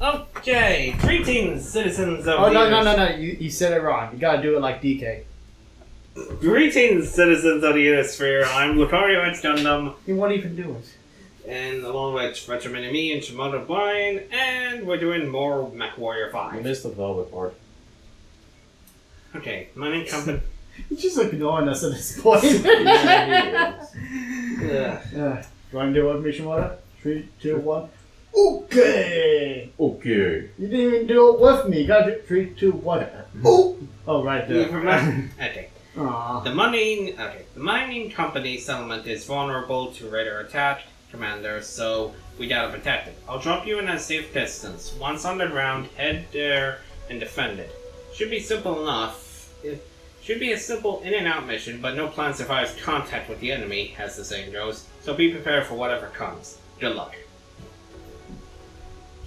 Okay, greetings, citizens of Oh, the no. You said it wrong. You gotta do it like DK. Greetings, citizens of the Unisphere. I'm Lucario X Gundam, He won't even do it. and along with Retroman and me and Shimoda Blind, and we're doing more MechWarrior You 5. missed the velvet part. Okay, mining company. He's just ignoring us at this point. Yeah, Yeah. You wanna do it with me, Shimoda? 3, 2, 1. Okay! Okay. You didn't even do it with me. You gotta do 3, 2, 1. Oh! Oh, right You there. remember- Okay. Aww. The mining company settlement is vulnerable to radar attack, Commander, so we gotta protect it. I'll drop you in a safe distance. Once on the ground, head there and defend it. Should be simple enough. It should be a simple in and out mission, but no plan survives contact with the enemy, as the saying goes, so be prepared for whatever comes. Good luck.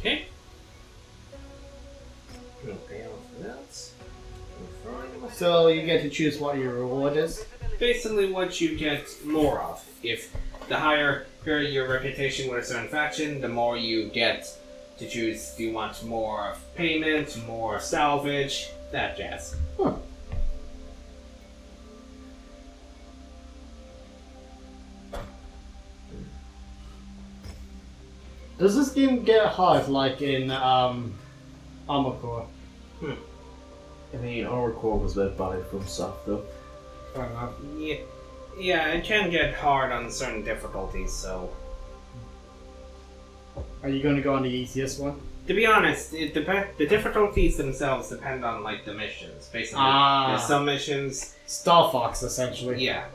Okay. Okay, off that. So you get to choose what your reward is? Basically what you get more of. If the higher your reputation with a certain faction, the more you get to choose. Do you want more of payment, more salvage, that jazz. Huh. Does this game get hard like in Armor Core? I mean, our core was led by From Soft, though. Fair enough. Yeah, it can get hard on certain difficulties, so... Are you going to go on the easiest one? To be honest, the difficulties themselves depend on, like, the missions. Basically, there's some missions... Star Fox, essentially. Yeah.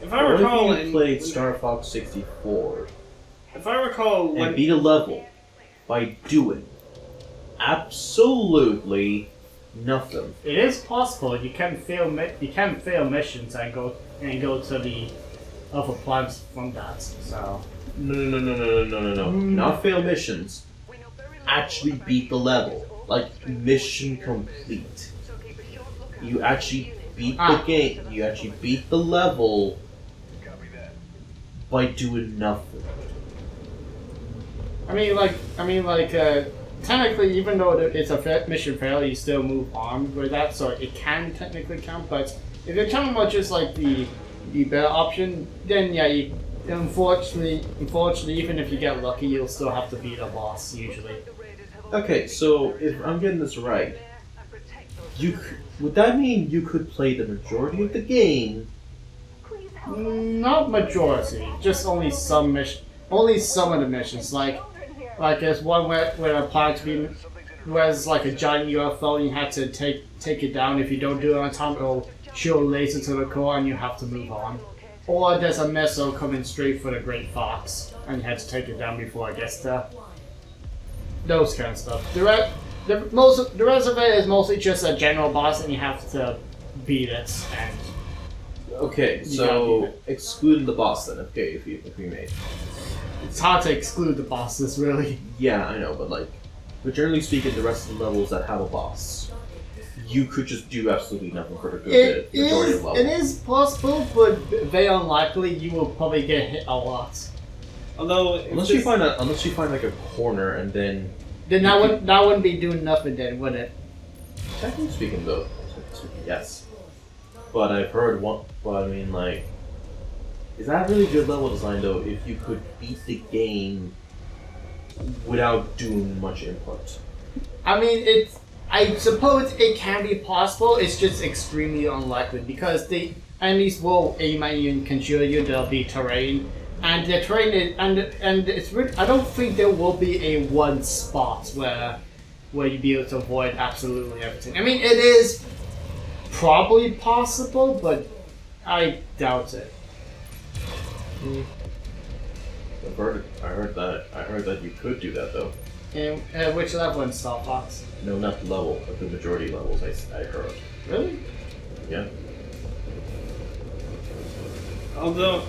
If I recall... What if you played Star Fox 64 If I recall... and beat a level by doing absolutely nothing? It is possible. You can fail missions and go to the other planets from that. So No. Not fail missions. Actually beat the level. Like, mission complete. You actually beat the game. You actually beat the level by doing nothing. I mean, technically, even though it's a mission fail, you still move on with that, so it can technically count. But if you're talking about just like the better option, then yeah, unfortunately, even if you get lucky, you'll still have to beat a boss usually. Okay, so if I'm getting this right, would that mean you could play the majority of the game? Not majority, just only some of the missions. Like there's one where applied to be, where it's like a giant UFO and you have to take it down. If you don't do it on time, it'll shoot a laser to the core and you have to move on. Or there's a missile coming straight for the Great Fox and you have to take it down before it gets there. Those kind of stuff. The rest of it is mostly just a general boss and you have to beat it. And okay, so excluding the boss then. Okay, if we may. it's hard to exclude the bosses, really. Yeah, I know, but generally speaking, the rest of the levels that have a boss, you could just do absolutely nothing for the good majority of the level. It is possible, but very unlikely. You will probably get hit a lot. Although... Unless you find like a corner and then... Then that wouldn't be doing nothing then, would it? Technically speaking though, yes. But I've heard is that really good level design though if you could beat the game without doing much input? I mean, I suppose it can be possible, it's just extremely unlikely because the enemies will aim at you and can shoot you, there'll be terrain. And the terrain is, and it's really, I don't think there will be a one spot where you'd be able to avoid absolutely everything. I mean, it is probably possible, but I doubt it. I heard that you could do that though. And which level in Star Fox? No, not the level, but the majority levels I heard. Really? Yeah. Although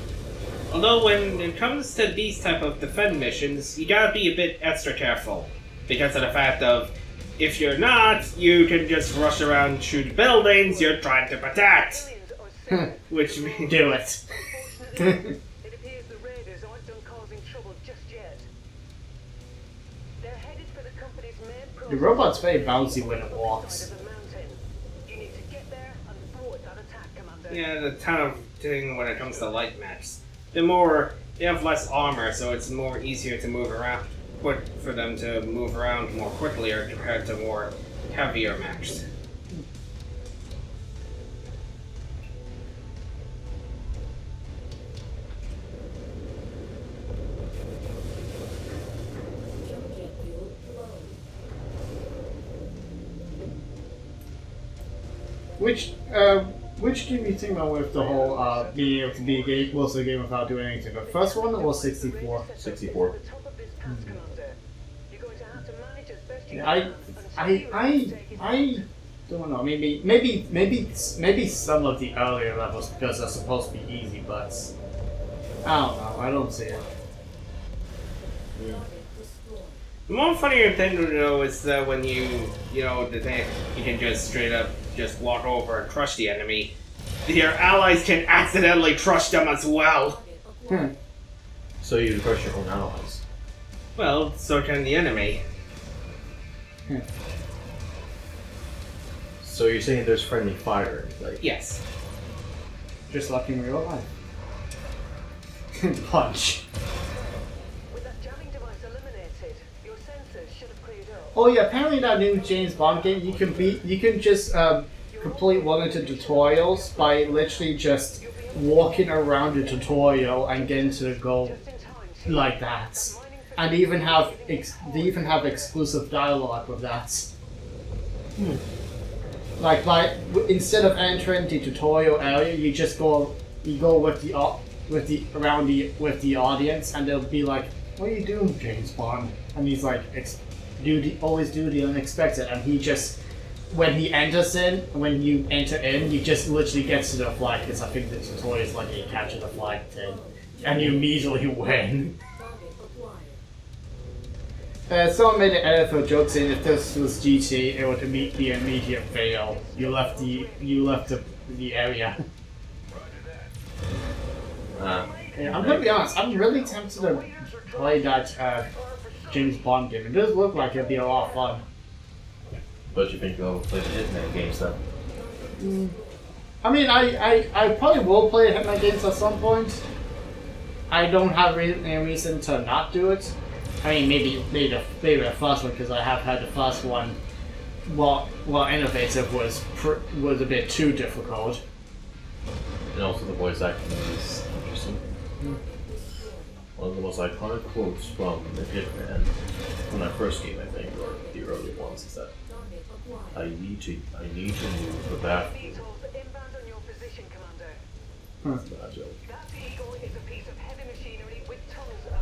when it comes to these type of defend missions, you gotta be a bit extra careful. Because of the fact of, if you're not, you can just rush around, shoot buildings you're trying to protect. Which means... Do it. It appears the raiders aren't done causing trouble just yet. The robot's very bouncy when it walks. Yeah, the kind of thing when it comes to light mechs. They have less armor, so it's more easier to move around, for them to move around more quickly compared to more heavier mechs. Which game you think about with the whole being able to be a game, was a game without doing anything? The first one or 64? 64. I don't know. Maybe some of the earlier levels because they're supposed to be easy, but I don't know. I don't see it. Yeah. The more funnier thing to know is that when you can just straight up just walk over and crush the enemy, your allies can accidentally crush them as well. So you crush your own allies. Well, so can the enemy. So you're saying there's friendly fire, like Yes. Just like in real life. Punch. Oh yeah, apparently that new James Bond game you can just complete one of the tutorials by literally just walking around the tutorial and getting to the goal like that, and they even have exclusive dialogue with that. Like instead of entering the tutorial area, you just go with the audience, and they'll be like, "What are you doing, James Bond?" And he's like, always do the unexpected, and he just, when you enter in, you just literally get to the flag, because I think the tutorial is like a capture the flag thing, and you immediately win. Someone made an edit for a joke saying if this was GT, it would be an immediate fail. You left the area. Yeah, I'm gonna be honest, I'm really tempted to play that James Bond game. It does look like it'd be a lot of fun. But you think you'll play the Hitman games then? I mean, I probably will play Hitman games at some point. I don't have any reason to not do it. I mean, maybe the first one, because I have had the first one, while innovative, was a bit too difficult. And also the voice acting is interesting. One of the most iconic quotes from the Hitman from that first game, I think, or the early ones, is that I need to move the bathroom. That's not a joke.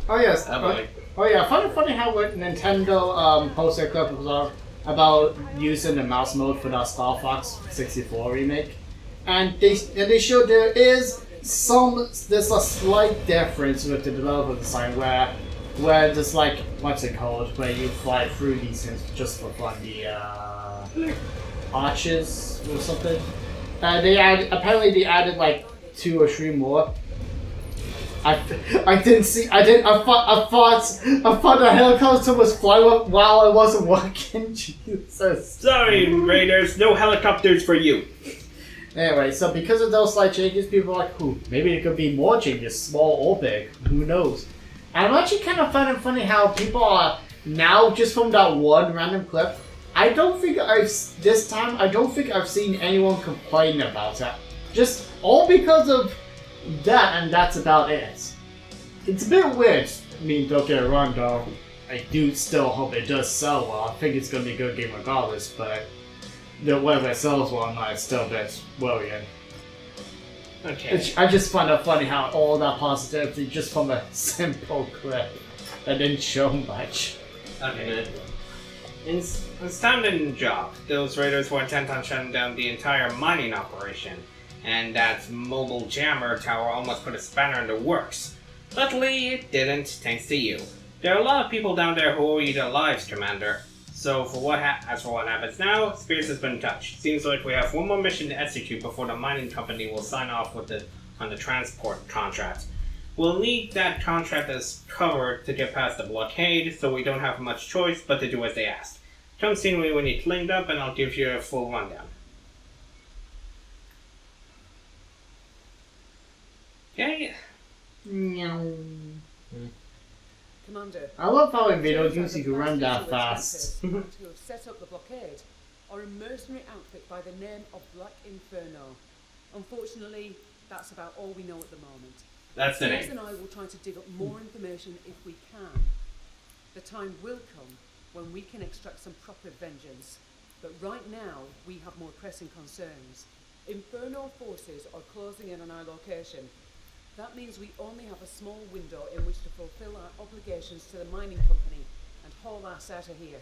Oh yes. Oh yeah. Funny how what Nintendo posted a clip was about using the mouse mode for that Star Fox 64 remake, and they showed there's a slight difference with the developer design where there's like, what's it called, where you fly through these things just for fun, the arches or something. They added like 2 or 3 more. I thought the helicopter was flying while I wasn't working. Jesus. Sorry, Raiders, no helicopters for you. Anyway, so because of those slight changes, people are like, "Ooh, maybe it could be more changes, small or big. Who knows?" And I'm actually kind of finding funny how people are now, just from that one random clip. I don't think I've seen anyone complain about it. Just all because of that, and that's about it. It's a bit weird. I mean, don't get it wrong though. I do still hope it does sell well. I think it's going to be a good game regardless, but whether it sells well or not, it's still a bit worrying. Okay. I just find it funny how all that positivity just from a simple clip that didn't show much. Okay. In standard job, those raiders were intent on shutting down the entire mining operation, and that mobile jammer tower almost put a spanner in the works. Luckily, it didn't, thanks to you. There are a lot of people down there who owe you their lives, Commander. So, as for what happens now, Spears has been touched. Seems like we have one more mission to execute before the mining company will sign off on the transport contract. We'll need that contract as cover to get past the blockade, so we don't have much choice but to do as they ask. Come see me when you cleaned up and I'll give you a full rundown. Okay? Commander, I love how in video games you can run that fast. who have set up the blockade are a mercenary outfit by the name of Black Inferno. Unfortunately, that's about all we know at the moment. That's the James name. and I will try to dig up more information if we can. The time will come when we can extract some proper vengeance, but right now we have more pressing concerns. Inferno forces are closing in on our location. That means we only have a small window in which to fulfill our obligations to the mining company and haul ass out of here.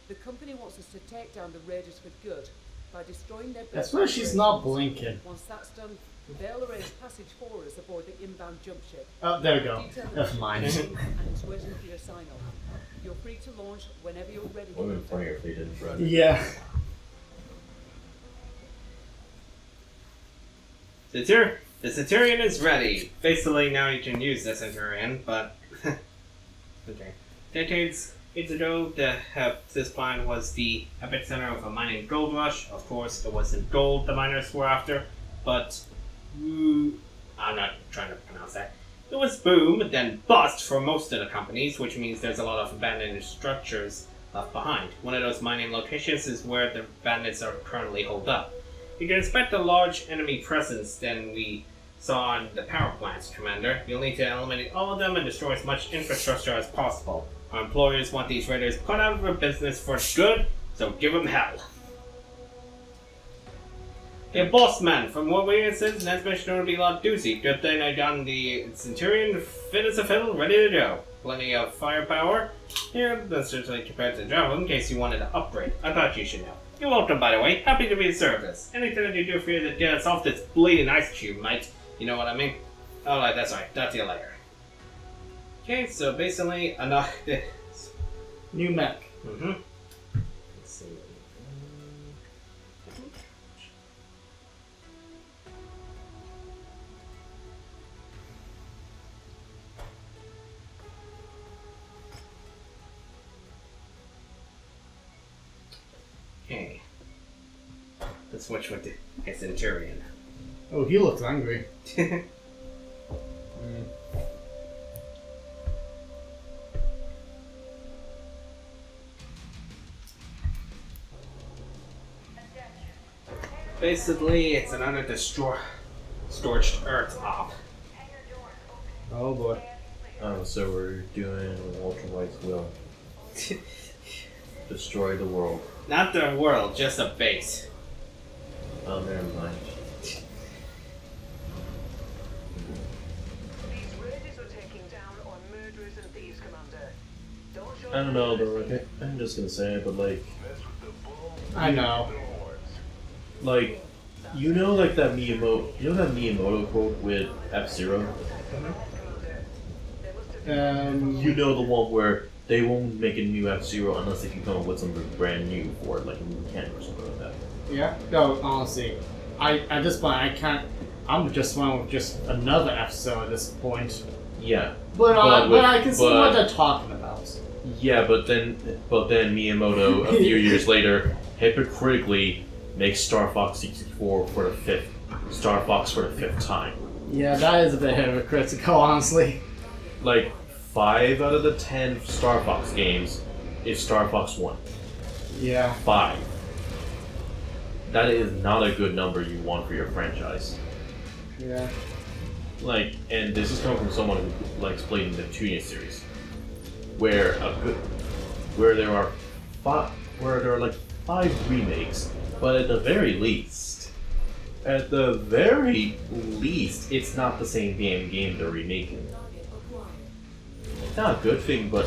The company wants us to take down the raiders for good by destroying their That's why she's not blinking. Once that's done, they'll arrange passage for us aboard the inbound jump ship. Oh, there we go. Detail That's the mine. mission, and it's waiting for your sign off. You're free to launch whenever you're ready. What would have been funnier if they didn't run? Yeah. The Centurion is ready. Basically, now you can use the Centurion, but... okay. Decades ago, this planet was the epicenter of a mining gold rush. Of course, it wasn't gold the miners were after, but... I'm not trying to pronounce that. It was boom, then bust for most of the companies, which means there's a lot of abandoned structures left behind. One of those mining locations is where the bandits are currently holed up. You can expect a large enemy presence than we saw on the power plants, Commander. You'll need to eliminate all of them and destroy as much infrastructure as possible. Our employers want these raiders put out of their business for good, so give them hell. Hey, boss man, from what we said, next mission going to be a lot doozy. Good thing I got the Centurion fit as a fiddle, ready to go. Plenty of firepower. Here, that's certainly compared to the Java, in case you wanted to upgrade. I thought you should know. You're welcome, by the way. Happy to be of service. Anything that you do for you to get us off this bleeding ice cube, mate. You know what I mean? Alright, that's right. Talk to you later. Okay, so basically, New mech. Let's see. Okay. Let's switch with the Centurion. Oh, he looks angry. Basically, it's another scorched earth op. Oh boy. Oh, so we're doing Walter White's will. Destroy the world. Not the world, just a base. Oh, never mind. I don't know, though. Like, I'm just gonna say it, but like, I know. like, you know, like that Miyamoto quote with F-Zero. You know the one where they won't make a new F-Zero unless they can come up with something brand new for it, like a new mechanic or something like that. Yeah. No, honestly, at this point I can't. I'm just fine with just another episode at this point. Yeah. But I can see what but- they're talking about. Yeah, but then Miyamoto a few years later hypocritically makes Star Fox 64 for the fifth time. Yeah, that is a bit hypocritical, honestly. Like 5 out of the 10 Star Fox games is Star Fox 1. Yeah. 5. That is not a good number you want for your franchise. Yeah. Like, and this is coming from someone who likes playing the 2 series, where there are 5 remakes, but at the very least, it's not the same game they're remaking. Not a good thing, but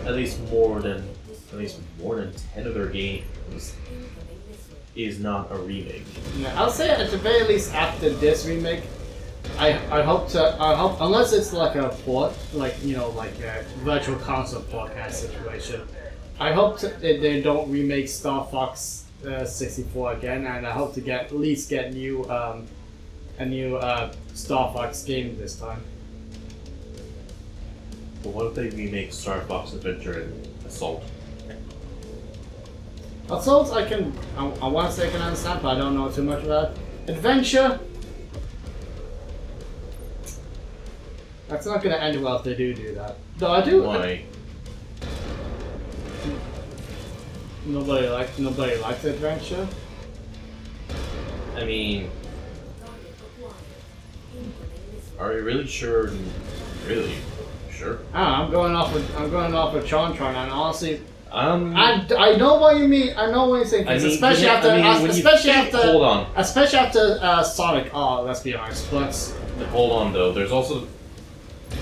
at least more than 10 of their games is not a remake. Yeah, I'll say at the very least after this remake, I hope unless it's like a port, like a virtual console port kind of situation. I hope that they don't remake Star Fox 64 again, and I hope to at least get a new Star Fox game this time. But what if they remake Star Fox Adventure and Assault? Assault, I want to say I can understand, but I don't know too much about it. Adventure, that's not going to end well if they do that. Though I do. Why? Nobody likes adventure. I mean, are you really sure? Really sure? I'm going off with Chontron, and honestly, I I know what you mean. I know what you're saying. Especially after Sonic. Oh, let's be honest. Hold on though. There's also.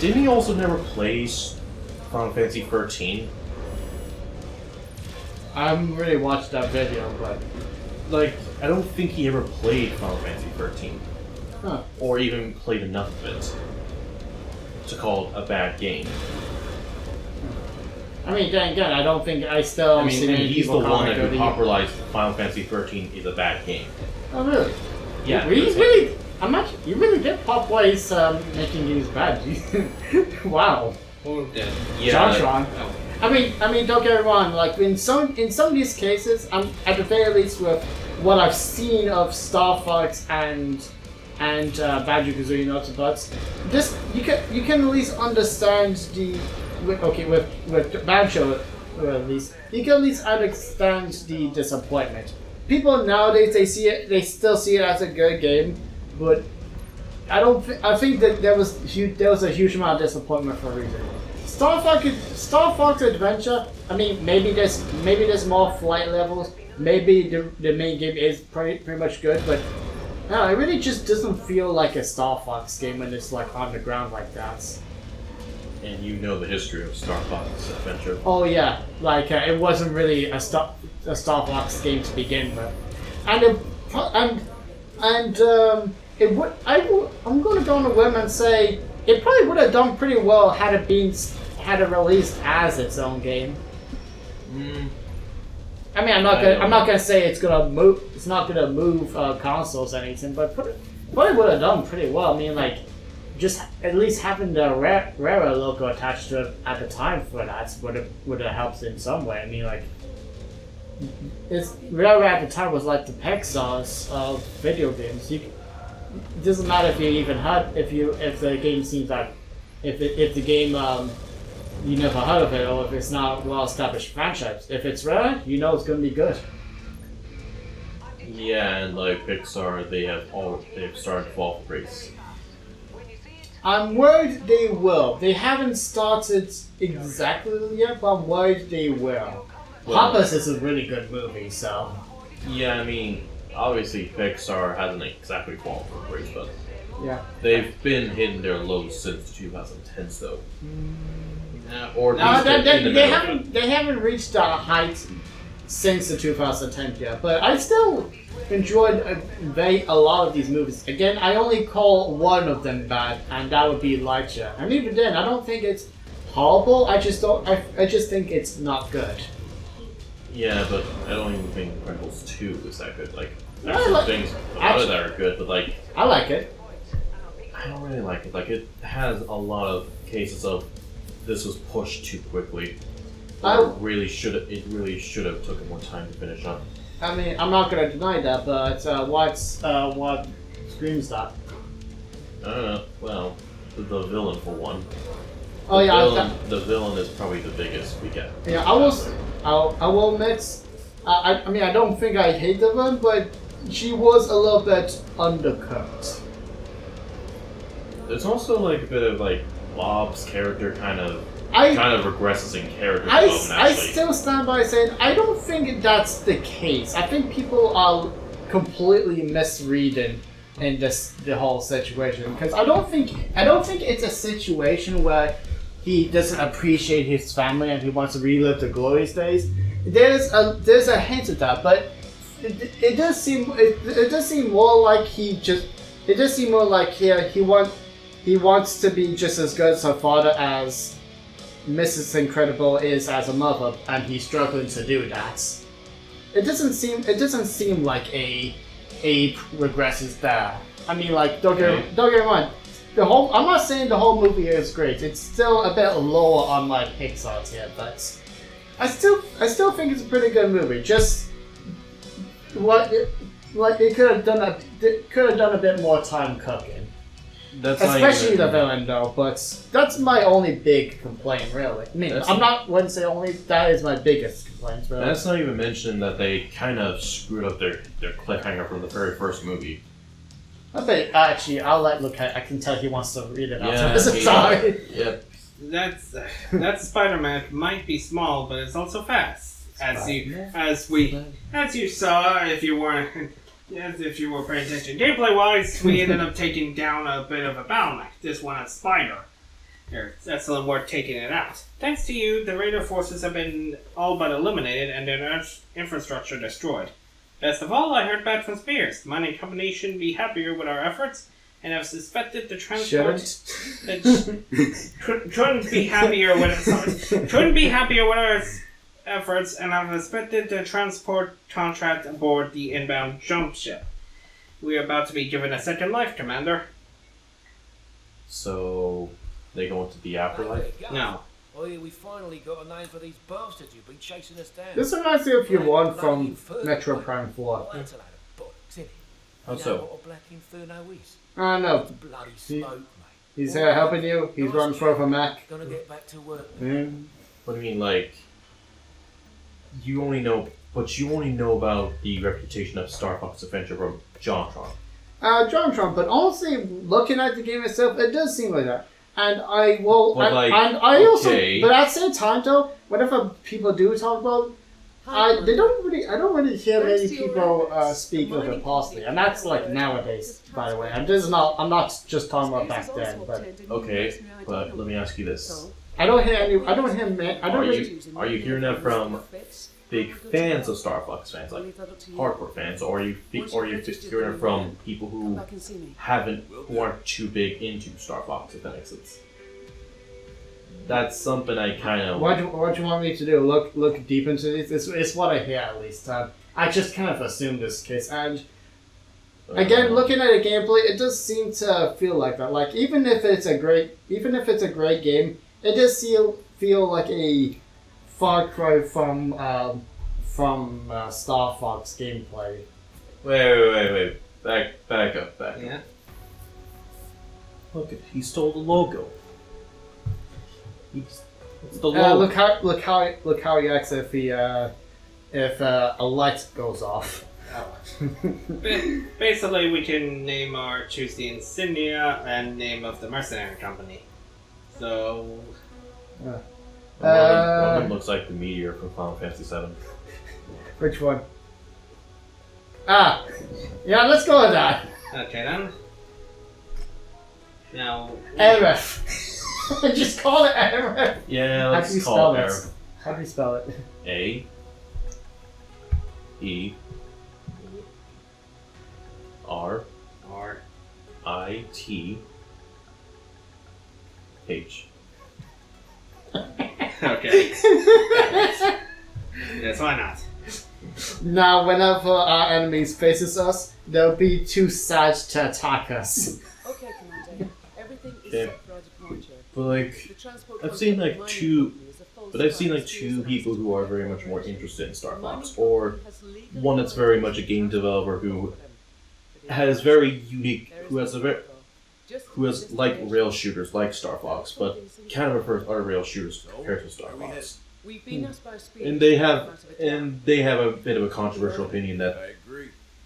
Didn't he also never play Final Fantasy 13? I haven't really watched that video, but Like, I don't think he ever played Final Fantasy 13. Huh. Or even played enough of it to call it a bad game. I mean, then again, I don't think I still. I mean, see many he's the people one that comment who on popularized Final Fantasy 13 is a bad game. Oh really? Yeah. Really? You really did popularize making games bad. Wow. Who did? Yeah. Jontron. Oh. I mean, don't get me wrong. Like in some of these cases, I'm at the very least with what I've seen of Star Fox and Banjo-Kazooie Nuts and Bolts. This you can at least understand with Banjo at least you can at least understand the disappointment. People nowadays they still see it as a good game, but I think that there was a huge amount of disappointment for a reason. Star Fox Adventure. I mean, maybe there's more flight levels. Maybe the main game is pretty much good, but no, it really just doesn't feel like a Star Fox game when it's like on the ground like that. And you know the history of Star Fox Adventure. Oh yeah, like it wasn't really a Star Fox game to begin with, and it would. I'm going to go on a whim and say it probably would have done pretty well had it released as its own game. I mean, I'm not gonna say it's gonna move. It's not gonna move consoles or anything, but probably would have done pretty well. I mean, like, just at least having the Rare logo attached to it at the time for that would have helped in some way. I mean, like, Rare at the time was like the Pixar's of video games. It doesn't matter if you even heard if the game seems like if the game you never heard of it, or if it's not a well-established franchise. If it's Rare, you know it's going to be good. Yeah, and like Pixar, they've started to fall for grace. I'm worried they will. They haven't started exactly yet, but I'm worried they will. Well, Papas is a really good movie, so. Yeah, I mean, obviously Pixar hasn't exactly fallen for grace, but Yeah. they've been hitting their lows since 2010s, though. No. Or No, at least in the middle. they haven't reached the height since the 2010 yet, but I still enjoyed a lot of these movies. Again, I only call one of them bad, and that would be Lightyear. And even then, I don't think it's horrible. I just think it's not good. Yeah, but I don't even think Incredibles 2 is that good. Like, there's I some like- things about it that are good, but like, I like it. I don't really like it. Like, it has a lot of cases of this was pushed too quickly. It really should have taken more time to finish up. I mean, I'm not gonna deny that, but what screams that? I don't know. Well, the villain for one. Oh yeah, The villain is probably the biggest we get. yeah. I will admit. I mean, I don't think I hate the villain, but she was a little bit undercooked. There's also like a bit of like Bob's character kind of regresses in character development. I Actually, still stand by saying I don't think that's the case. I think people are completely misreading in the whole situation, because I don't think it's a situation where he doesn't appreciate his family and he wants to relive the glorious days. There's a hint of that, but it does seem more like he wants to be just as good as her father as Mrs. Incredible is as a mother, and he's struggling to do that. It doesn't seem like a regresses there. I mean, like, don't get me wrong. I'm not saying the whole movie is great. It's still a bit lower on my Pixar tier, but I still think it's a pretty good movie. Just it could have done a bit more time cooking. That's Especially the villain, though. But that's my only big complaint, really. I mean, wouldn't say only. That is my biggest complaint. Really. That's not even mentioning that they kind of screwed up their cliffhanger from the very first movie. I think actually, I'll let Luke. I can tell he wants to read it Yeah, after this. Sorry. Yep. That Spider-Man might be small, but it's also fast. As you saw, if you were paying attention. Gameplay-wise, we ended up taking down a bit of a bottleneck. This one at Spider. It's excellent work taking it out. Thanks to you, the Raider forces have been all but eliminated and their infrastructure destroyed. Best of all, I heard back from Spears. Mining company shouldn't be happier with our efforts, and have suspected the transport. Shouldn't be happier with our efforts, and have suspected the transport contract aboard the inbound jump ship. We are about to be given a second life, Commander. So they go into the afterlife? No. Oh yeah, we finally got a name for these bastards who've been chasing us down. This reminds me of your one from Metro Prime 4. Well, that's a load of bollocks, isn't it? How You know so? what a black inferno is? No. Bloody smoke, mate. He's helping you. He's running for a Mac. Gonna get back to work. What do you mean, like you only know about the reputation of Star Fox Adventure from JonTron. JonTron, but honestly, looking at the game itself, it does seem like that. And I will, But also, but at the same time though, whenever people do talk about, I don't really hear many people speak of it positively, and that's like nowadays, by the way. I'm not just talking about back then, but Okay, but let me ask you this: I don't hear Are you hearing that from big fans of Star Fox fans, like hardcore fans, or are you just hearing it from people who aren't too big into Star Fox? If that makes sense. That's something I kind of. What do you want me to do? Look deep into this. It's what I hear at least. I just kind of assume this case, and again, looking at the gameplay, it does seem to feel like that. Like even if it's a great game, it does feel like a far cry from Star Fox gameplay. Wait. Back up. Yeah. Look, he stole the logo. It's the logo. Look how he acts if a light goes off. Basically, we can choose the insignia and name of the mercenary company. So. One of them looks like the meteor from Final Fantasy VII. Which one? Yeah, let's go with that. Okay then. Now. Aerith. Just call it Aerith. Yeah, let's call it Aerith. How do you spell it? A. E. R. I. T. H. Okay. Yes, why not? Now, whenever our enemies faces us, they'll be too sad to attack us. Okay, Commander. Everything is Okay. set for our departure. But like, The transport I've seen like contract two, mining company is a false but I've seen like flag. two people who are very much more interested in Star The Fox, mining or company has legally one that's very much a game developer who has very unique, who has like rail shooters like Star Fox, but kind of prefers other rail shooters compared to Star Fox. We've been asked by Spears And to they have a bit of a controversial opinion that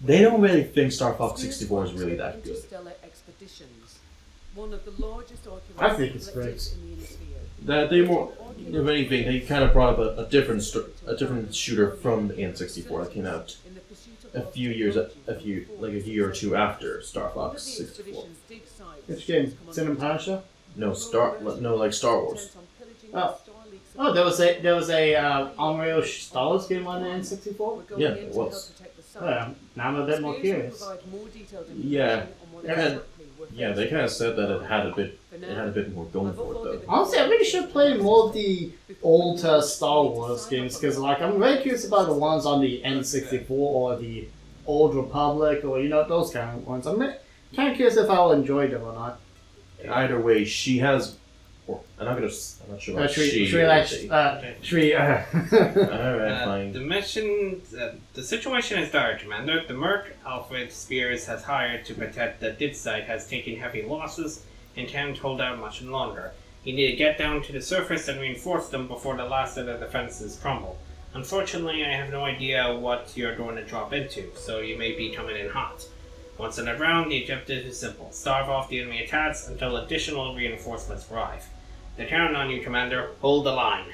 they don't really think Star Fox 64 is really that good. Interstellar expeditions, one of the largest I think it's great. in the hemisphere. That they more, if anything, they kind of brought up a different shooter from the N64 that came out In the pursuit of a year or two after Star Fox 64. Which game? Sin and Punisher? No, Star Wars. Oh, there was a Unreal Star Wars game on the N64. Yeah, it was. Oh, yeah. Now I'm a bit more curious. Yeah, they kind of said that it had a bit more going for it though. Honestly, I really should play more of the old Star Wars games because, like, I'm very curious about the ones on the N64 or the Old Republic or those kind of ones. I'm kind of curious if I'll enjoy them or not. Either way, she has. Or, I'm not sure about she. Alright, fine. The mission, the situation is dire, Commander. The Merc outfit Spears has hired to protect the DID site has taken heavy losses and can't hold out much longer. You need to get down to the surface and reinforce them before the last of the defenses crumble. Unfortunately, I have no idea what you're going to drop into, so you may be coming in hot. Once on the ground, the objective is simple. Starve off the enemy attacks until additional reinforcements arrive. They're counting on you, Commander. Hold the line.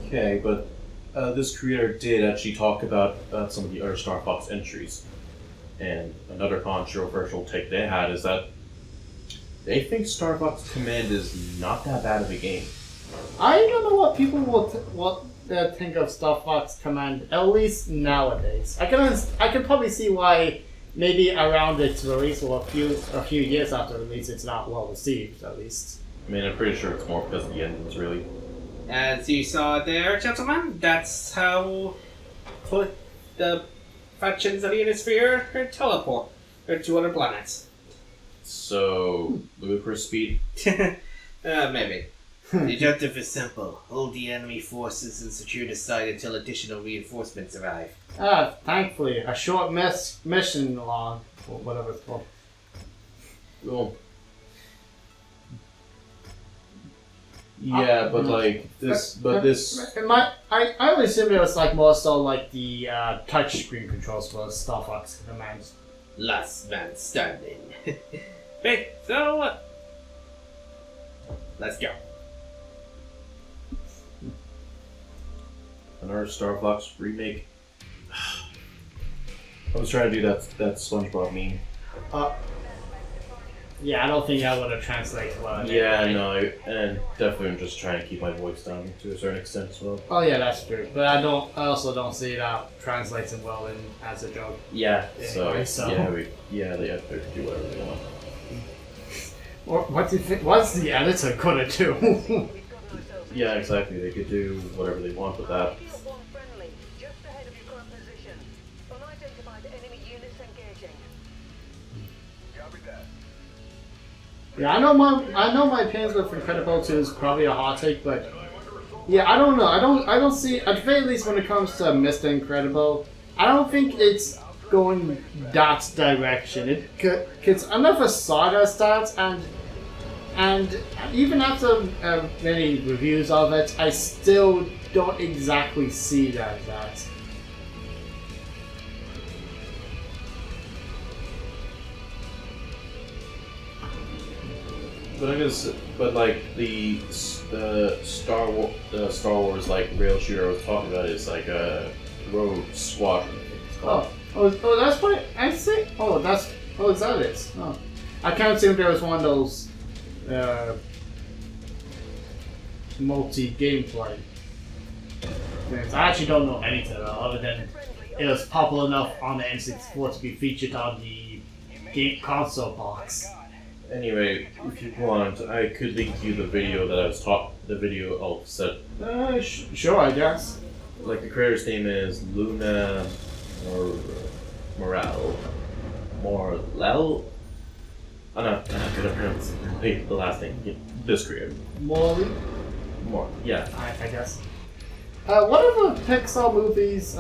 Okay, but this creator did actually talk about some of the other Star Fox entries. And another controversial take they had is that they think Star Fox Command is not that bad of a game. I don't know what people will think of Star Fox Command, at least nowadays. I can probably see why maybe around its release or a few years after release it's not well received, at least. I mean, I'm pretty sure it's more because of the engines, really. As you saw there, gentlemen, that's how the factions of the Uniosphere teleport to other planets. So, ludicrous speed? Maybe. The objective is simple. Hold the enemy forces and secure the site until additional reinforcements arrive. Thankfully, a short mission long, or whatever it's called. Well, yeah, but like this, I would assume it was like more so like the touch screen controls for Star Fox Command. Last man standing. Hey, so let's go. Another Star Fox remake. I was trying to do that SpongeBob meme. Yeah, I don't think that would have translated well. Yeah, I know, and definitely I'm just trying to keep my voice down to a certain extent as well. Oh yeah, that's true. But I also don't see that translating well in as a joke. Yeah, Anyway, they have to do whatever they want. What do you think? What's the editor gonna do? Yeah, exactly. They could do whatever they want with that. Yeah, I know my opinions with Incredible 2 is probably a hot take, but yeah, I don't know. I don't see, at the very least when it comes to Mr. Incredible, I don't think it's going that direction. It's another sawdust that, and even after many reviews of it, I still don't exactly see that. But I guess, like the Star Wars like rail shooter I was talking about is like a Rogue Squadron. I think it's called. Oh, that's what I see. Is that it? Oh, I can't assume there was one of those multi-gameplay things. I actually don't know anything about it, other than it was popular enough on the N64 to be featured on the game console box. Anyway, if you want, I could link you the video that I was the video of set. Sure, I guess. Like the creator's name is Luna Morel. I'm not gonna pronounce the last name. Yeah, this creator. Yeah. I guess. What other Pixar movies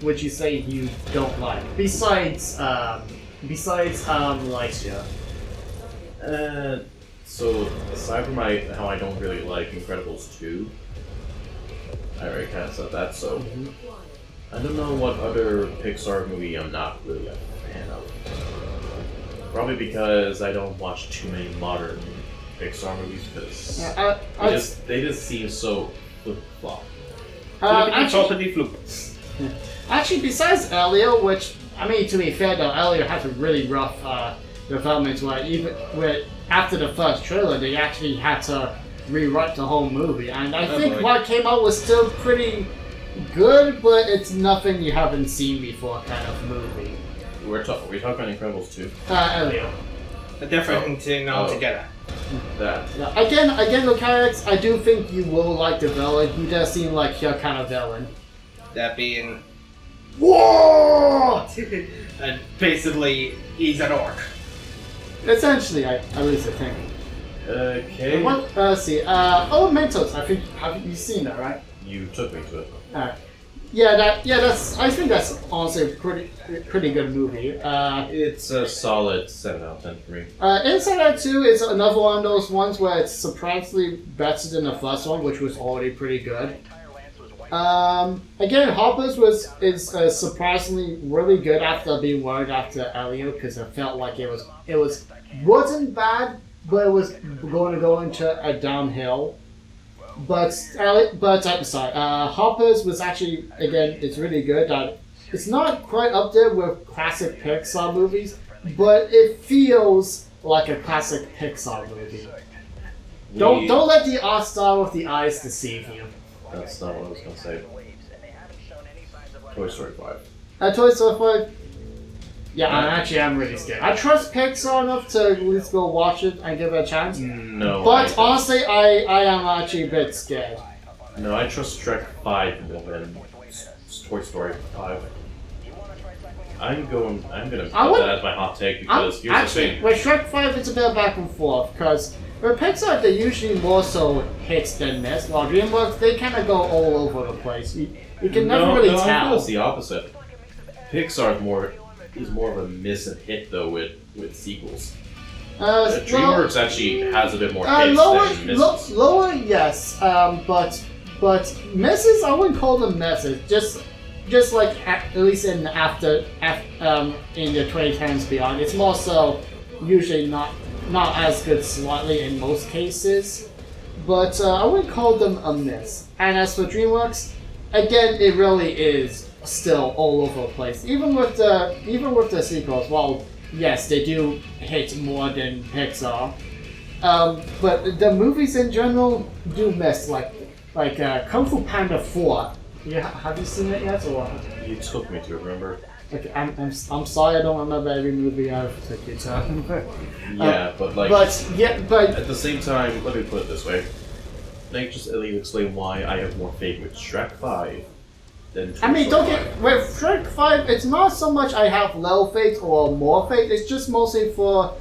would you say you don't like? Besides Lightyear. So aside from how I don't really like Incredibles 2, I already kind of said that. So I don't know what other Pixar movie I'm not really a fan of. Probably because I don't watch too many modern Pixar movies because they just seem so flip-flop. Actually, besides Elio, which, I mean, to be fair though, Elio has a really rough development where after the first trailer, they actually had to rewrite the whole movie. And I think what came out was still pretty good, but it's nothing you haven't seen before kind of movie. We're talking about Incredibles 2? Elio. A different thing altogether. That. Again, mechanics, I do think you will like the villain. He does seem like your kind of villain. That being... Whoa! And basically, he's an orc. Essentially, at least I think. Okay. Let's see. Elementals. I think have you seen that, right? You took me to it. That's. I think that's honestly a pretty good movie. It's a solid 7 out of 10 for me. Inside Out 2 is another one of those ones where it's surprisingly better than the first one, which was already pretty good. Again, Hoppers is surprisingly really good after being worried after Elio, because I felt like it wasn't bad, but it was going to go into a downhill. But I'm sorry. Hoppers was actually, again, it's really good. It's not quite up there with classic Pixar movies, but it feels like a classic Pixar movie. Don't let the art style with the eyes deceive you. That's not what I was gonna say. Toy Story 5. Toy Story 5. Yeah, I'm really scared. I trust Pixar enough to at least go watch it and give it a chance. No. But honestly, I am actually a bit scared. No, I trust Shrek 5 more than Toy Story 5. I'm gonna put that as my hot take because here's the thing. With Shrek 5, it's a bit back and forth because with Pixar, they usually more so hits than miss, while DreamWorks, they kind of go all over the place. You can never really tell. I feel it's the opposite. Pixar is more of a miss and hit though with sequels. DreamWorks actually has a bit more hits than misses. Lower, yes, but misses, I wouldn't call them misses. Just like at least in the 2010s beyond, it's more so usually not as good slightly in most cases, but I wouldn't call them a miss. And as for DreamWorks, again, it really is still all over the place. Even with the sequels, well, yes, they do hit more than Pixar, but the movies in general do miss. Like Kung Fu Panda 4. Yeah, have you seen it yet, or? You took me to it, remember? Okay, I'm sorry, I don't remember every movie I've took you to. Yeah, but at the same time, let me put it this way. Let me just at least explain why I have more faith with Shrek 5 than Toy with Shrek 5, it's not so much I have low faith or more faith, it's just mostly for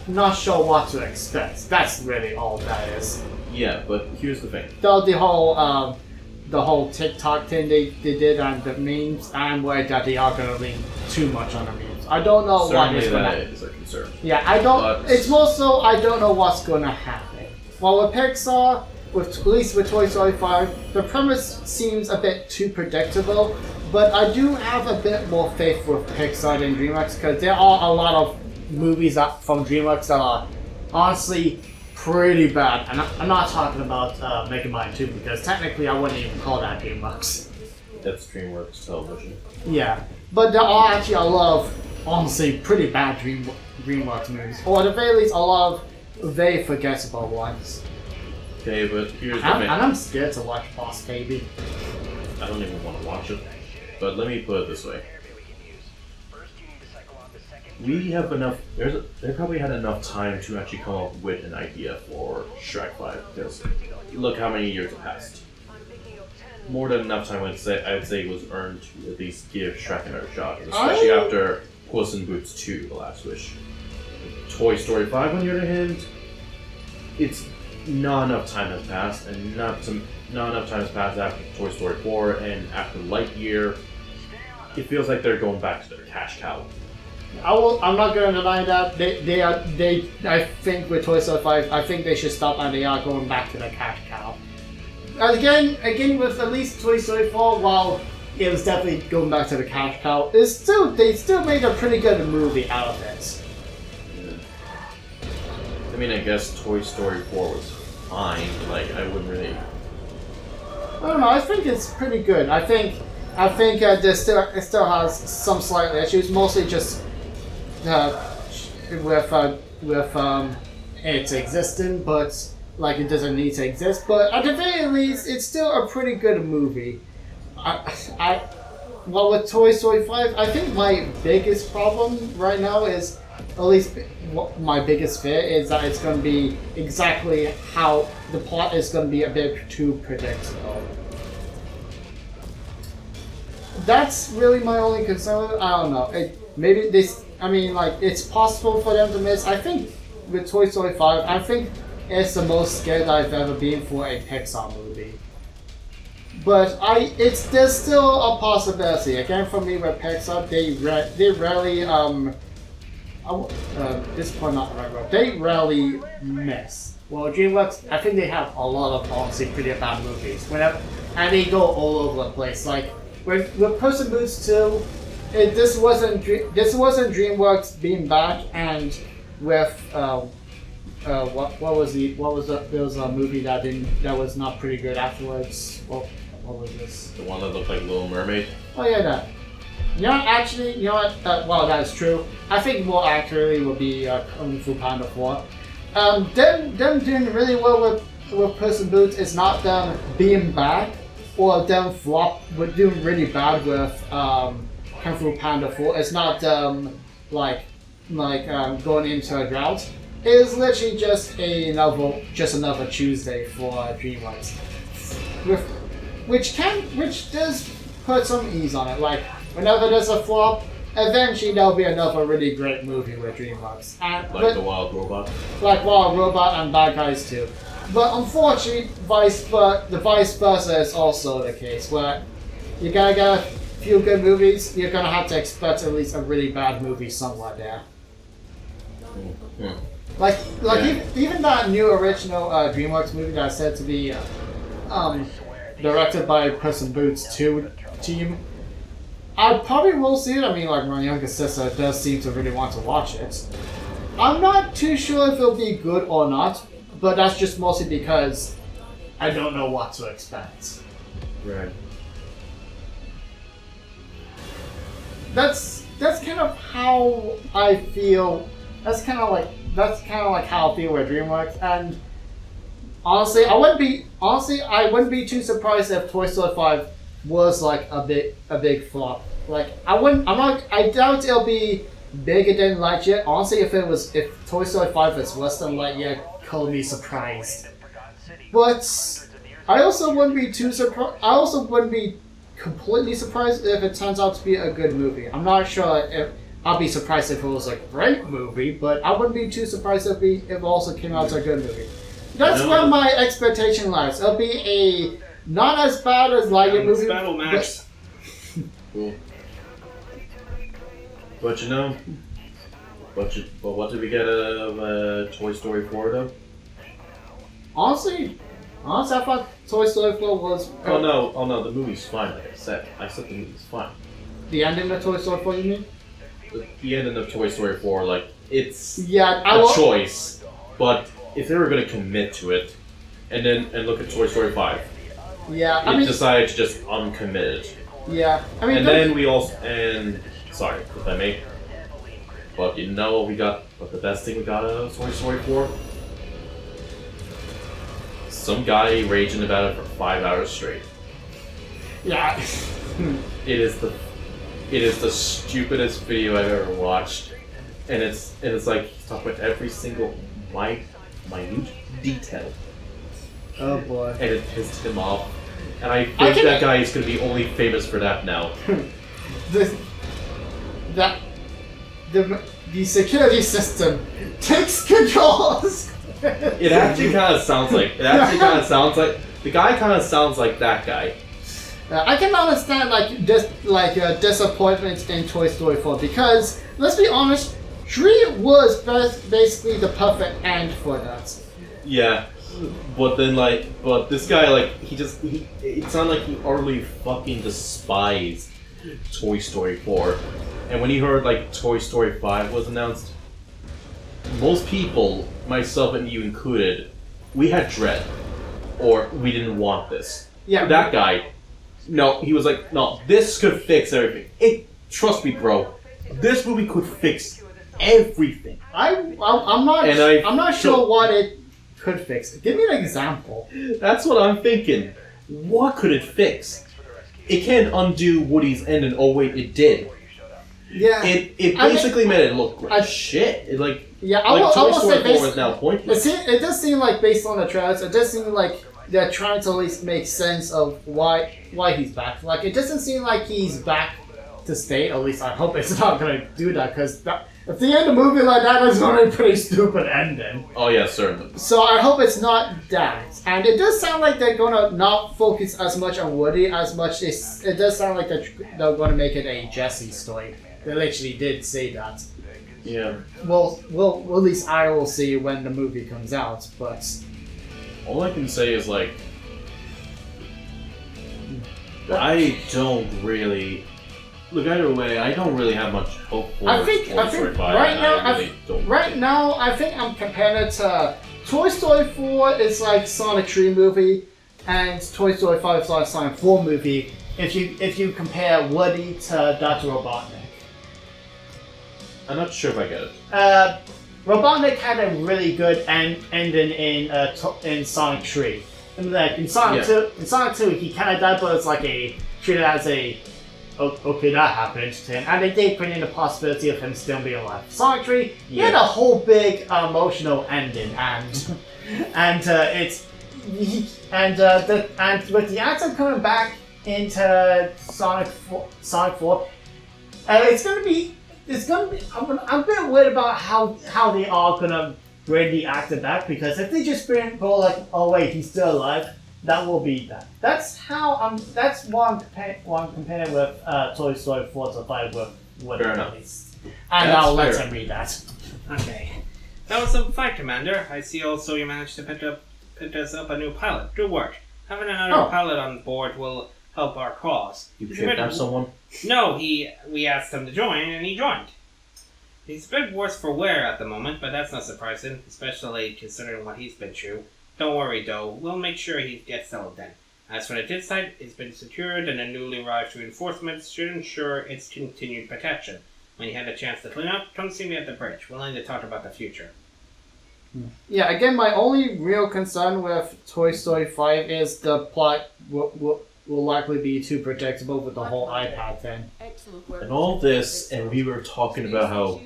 not sure what to expect. That's really all that is. Yeah, but here's the thing. The whole TikTok thing they did and the memes, I'm worried that they are going to lean too much on the memes. I don't know what is going to happen. That is a concern. Yeah, I don't. It's more so I don't know what's going to happen. Well, with Pixar, at least with Toy Story 5, the premise seems a bit too predictable, but I do have a bit more faith with Pixar than DreamWorks because there are a lot of movies from DreamWorks that are honestly pretty bad. And I'm not talking about Megamind 2 because technically I wouldn't even call that DreamWorks. That's DreamWorks television. Yeah, but there are actually a lot of honestly pretty bad DreamWorks movies, or at the very least a lot of very forgettable ones. Okay, but here's the thing. And I'm scared to watch Boss Baby. I don't even want to watch it. But let me put it this way. We have enough. They probably had enough time to actually come up with an idea for Shrek 5 because look how many years have passed. More than enough time, I'd say it was earned to at least give Shrek another shot, especially after Puss in Boots 2: The Last Wish. Toy Story 5, on the other hand, it's not enough time has passed, and not enough time has passed after Toy Story 4 and after Lightyear. It feels like they're going back to their cash cow. I'm not going to deny that I think with Toy Story 5, I think they should stop and they are going back to their cash cow. Again with at least Toy Story 4, while it was definitely going back to the cash cow, they still made a pretty good movie out of it. I mean, I guess Toy Story 4 was fine. Like, I wouldn't really. I don't know. I think it's pretty good. I think it still has some slight issues, mostly just with its existing, but like it doesn't need to exist. But at the very least, it's still a pretty good movie. Well, with Toy Story 5, I think my biggest problem right now is, at least my biggest fear is that it's going to be exactly how the plot is going to be a bit too predictable. that's really my only concern. I don't know. Maybe this. I mean, like it's possible for them to miss. I think with Toy Story 5, I think it's the most scared I've ever been for a Pixar movie. But there's still a possibility. Again, for me with Pixar, they rarely this point not the right word. They rarely miss. Well, DreamWorks, I think they have a lot of honestly pretty bad movies. And they go all over the place. Like with Puss in Boots 2, this wasn't DreamWorks being back, and with what was there was a movie that was not pretty good afterwards. Well, what was this? The one that looked like Little Mermaid? Oh yeah, that. You know what? Well, that's true. I think more accurately would be Kung Fu Panda 4. Them doing really well with Puss in Boots is not them being back, or them with doing really bad with Kung Fu Panda 4. It's not them going into a drought. It is literally just another Tuesday for DreamWorks, which does put some ease on it. Like whenever there's a flop, eventually there'll be another really great movie with DreamWorks. The Wild Robot. Like Wild Robot and Bad Guys too. But unfortunately, the vice versa is also the case, where you gotta get a few good movies, you're gonna have to expect at least a really bad movie somewhere there. Yeah. Even that new original DreamWorks movie that's said to be directed by Puss in Boots 2 team, I probably will see it. I mean, like, my younger sister does seem to really want to watch it. I'm not too sure if it'll be good or not, but that's just mostly because I don't know what to expect. Right. That's kind of how I feel. That's kind of like how I feel with DreamWorks. And honestly, I wouldn't be too surprised if Toy Story 5 was like a big flop. Like I doubt it'll be bigger than Lightyear. Honestly, if Toy Story 5 is worse than Lightyear, call me surprised. But I also wouldn't be too surprised. I also wouldn't be completely surprised if it turns out to be a good movie. I'm not sure if I'll be surprised if it was a great movie, but I wouldn't be too surprised if it also came out as a good movie. That's where my expectation lies. It'll be a not as bad as Lightyear movie. Battle match. Cool. But what did we get out of Toy Story 4 though? Honestly, I thought Toy Story 4 was. Oh no, the movie's fine. Like I said the movie's fine. The ending of Toy Story 4, you mean? The ending of Toy Story 4, like it's a choice, but if they were going to commit to it, and look at Toy Story 5, decided to just uncommit it. Yeah, I mean, and then we also sorry if I may, but you know what we got? What the best thing we got out of Toy Story 4? Some guy raging about it for 5 hours straight. Yeah. It is the stupidest video I've ever watched, and it's like he's talking about every single minute detail. Oh boy. And it pissed him off. And I think that guy is going to be only famous for that now. The security system takes control. It actually kind of sounds like the guy kind of sounds like that guy. I can understand disappointment in Toy Story 4 because let's be honest, 3 was basically the perfect end for that. Yeah, but this guy it sounded like he utterly fucking despised Toy Story 4, and when he heard Toy Story 5 was announced, most people, myself and you included, we had dread, or we didn't want this. Yeah. That guy. No, he was like, no, this could fix everything. Trust me, bro. This movie could fix everything. I'm not sure what it could fix. Give me an example. That's what I'm thinking. What could it fix? It can't undo Woody's ending. Oh wait, it did. Yeah. It basically made it look like shit. It I will Toy say Story 4 is now pointless. It does seem like based on the trailers, it does seem like they're trying to at least make sense of why he's back. Like, it doesn't seem like he's back to stay. At least I hope it's not gonna do that, because if they end a movie like that, that's gonna be a pretty stupid ending. Oh yeah, certainly. So I hope it's not that. And it does sound like they're gonna not focus as much on Woody as much as it does sound like they're gonna make it a Jesse story. They literally did say that. Yeah. Well, at least I will see when the movie comes out, but All I can say is like, I don't really look either way. I don't really have much hope for I think Toy Story 5. right now I think I'm comparing it to Toy Story 4 is like Sonic 3 movie, and Toy Story 5 is like Sonic 4 movie. If you compare Woody to Dr. Robotnik. I'm not sure if I get it. Robotnik had a really good ending in Sonic 3. And like in Sonic 2, he kind of died, but it's like treated as okay, that happened to him, and they did put in the possibility of him still being alive. Sonic 3, he had a whole big emotional ending, and with the actor coming back into Sonic 4, it's gonna be. I'm a bit worried about how they are gonna bring the actor back, because if they just go like, oh wait, he's still alive, that will be that. That's how that's one comparing with Toy Story 4 to 5 with Woody at least. And I'll let him read that. Okay. That was some fine, Commander. I see also you managed to pick us up a new pilot. Good work. Having another pilot on board will help our cause. You kidnapped someone? No, we asked him to join, and he joined. He's a bit worse for wear at the moment, but that's not surprising, especially considering what he's been through. Don't worry, though. We'll make sure he gets settled then. As for the TID site, it's been secured, and the newly arrived reinforcements should ensure its continued protection. When you have a chance to clean up, come see me at the bridge. We'll need to talk about the future. Yeah, again, my only real concern with Toy Story 5 is the plot will likely be too predictable with the whole iPad thing. And all this, and we were talking about how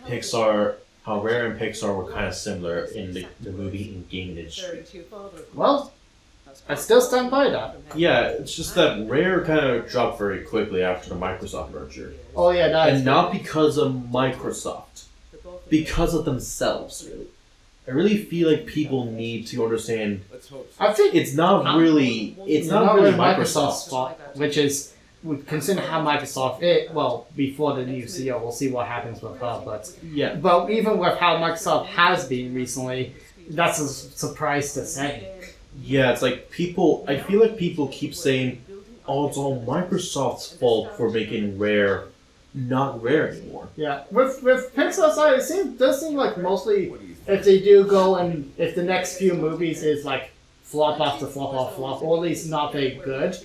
Rare and Pixar were kind of similar in the movie and game industry. Well, I still stand by that. Yeah, it's just that Rare kind of dropped very quickly after the Microsoft merger. Oh yeah, and not because of Microsoft, because of themselves, really. I really feel like people need to understand. I think it's not really Microsoft's fault, which is consider how Microsoft before the new CEO, we'll see what happens with her. But even with how Microsoft has been recently, that's a surprise to say. Yeah, it's like I feel like people keep saying, "Oh, it's all Microsoft's fault for making Rare not Rare anymore." Yeah, with Pixar side, does seem like mostly if they do go and if the next few movies is like flop after flop after flop, or at least not very good,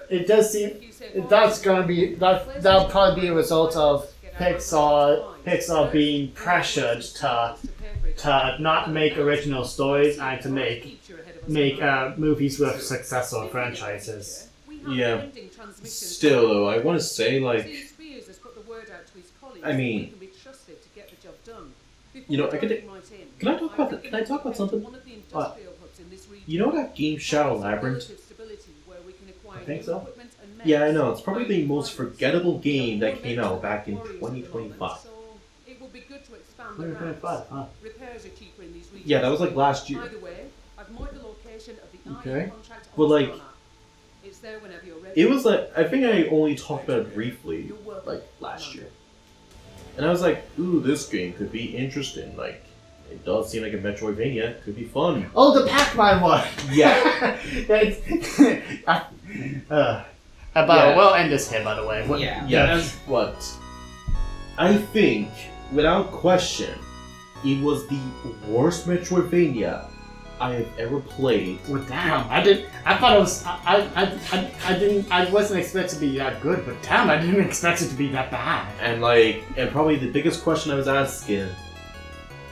it does seem that'll probably be a result of Pixar being pressured to not make original stories and to make movies with successful franchises. Yeah. Still though, I want to say I mean, can I talk about something? You know that game Shadow Labyrinth? I think so. Yeah, I know. It's probably the most forgettable game that came out back in 2025. 2025, huh? Yeah, that was like last year. Okay. But it was I think I only talked about it briefly, last year. And I was like, ooh, this game could be interesting. It does seem like a Metroidvania. It could be fun. Oh, the Pac-Man one! Yeah. We'll end this here, by the way. What? I think, without question, it was the worst Metroidvania I have ever played. Well, damn! I thought it was. I wasn't expecting to be that good, but damn, I didn't expect it to be that bad. And probably the biggest question I was asking: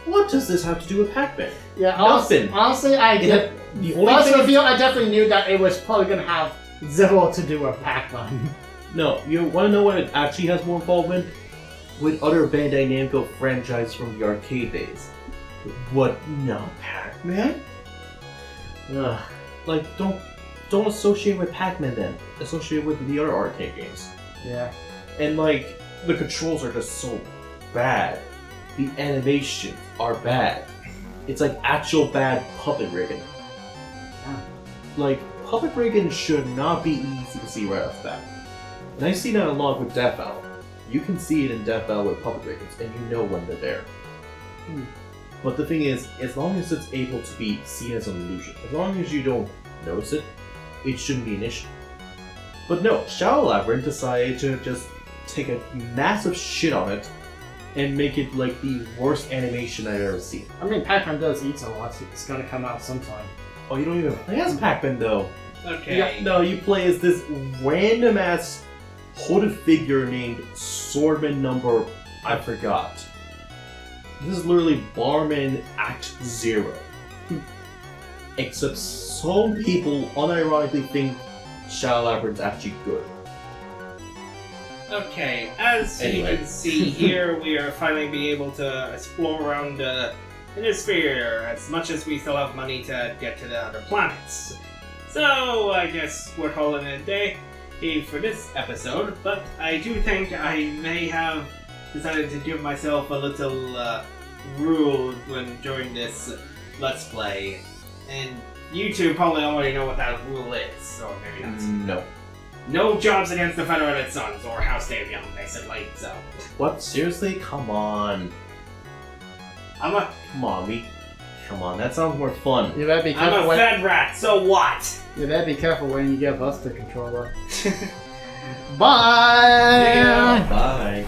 what does this have to do with Pac-Man? Yeah, nothing. Honestly, I definitely knew that it was probably gonna have zero to do with Pac-Man. No, you want to know what it actually has more involvement with other Bandai Namco franchises from the arcade days. What? No, Pac-Man? Ugh. Like, don't associate with Pac-Man then. Associate with the other arcade games. Yeah. And like, the controls are just so bad. The animations are bad. It's like actual bad puppet rigging. Like, puppet rigging should not be easy to see right off the bat. And I see that a lot with Death Battle. You can see it in Death Battle with puppet riggings, and you know when they're there. But the thing is, as long as it's able to be seen as an illusion, as long as you don't notice it, it shouldn't be an issue. But no, Shadow Labyrinth decided to just take a massive shit on it and make it like the worst animation I've ever seen. I mean, Pac-Man does eat a lot. It's gonna come out sometime. Oh, you don't even play as Pac-Man though. Okay. Yeah, no, you play as this random ass hooded figure named Swordman number I forgot. This is literally Barman Act 0. Except some people unironically think Shadow Labyrinth's actually good. Okay, as Anyway. you can see here, we are finally be able to explore around the sphere as much as we still have money to get to the other planets. So I guess we're calling it a day for this episode, but I do think I may have decided to give myself a little rule when during this Let's Play, and you two probably already know what that rule is, so maybe not. No. No jobs against the Federated Sons or House Davion, basically, so. What? Seriously? Come on. Come on, that sounds more fun. You better be I'm careful a Fed rat, so what? You better be careful when you give us the controller. Bye! Bye.